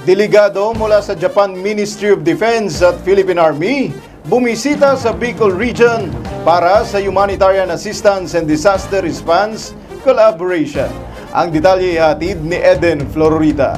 Delegado mula sa Japan Ministry of Defense at Philippine Army bumisita sa Bicol Region para sa Humanitarian Assistance and Disaster Response Collaboration. Ang detalye ihatid ni Eden Florita.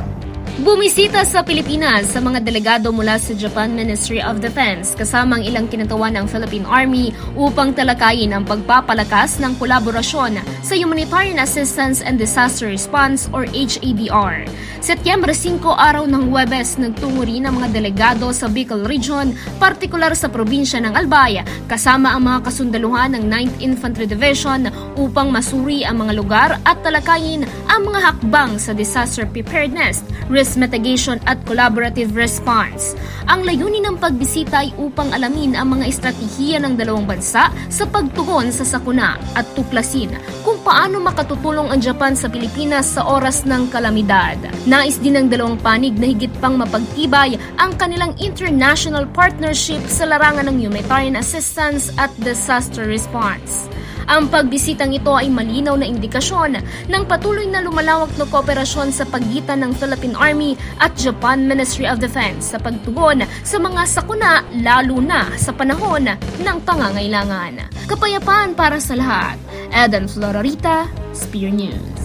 Bumisita sa Pilipinas sa mga delegado mula sa Japan Ministry of Defense kasama ang ilang kinatawan ng Philippine Army upang talakayin ang pagpapalakas ng kolaborasyon sa Humanitarian Assistance and Disaster Response or HADR. Setyembre 5, araw ng Huwebes, nagtungo rin ang mga delegado sa Bicol Region, partikular sa probinsya ng Albay, kasama ang mga kasundaluhan ng 9th Infantry Division upang masuri ang mga lugar at talakayin ang mga hakbang sa disaster preparedness, risk mitigation at collaborative response. Ang layunin ng pagbisita ay upang alamin ang mga estratehiya ng dalawang bansa sa pagtugon sa sakuna at tuklasin kung paano makatutulong ang Japan sa Pilipinas sa oras ng kalamidad. Nais din ng dalawang panig na higit pang mapagtibay ang kanilang international partnership sa larangan ng humanitarian assistance at disaster response. Ang pagbisitang ito ay malinaw na indikasyon ng patuloy na lumalawak na kooperasyon sa pagitan ng Philippine Army at Japan Ministry of Defense sa pagtugon sa mga sakuna lalo na sa panahon ng pangangailangan. Kapayapaan para sa lahat. Eden Florita, Spear News.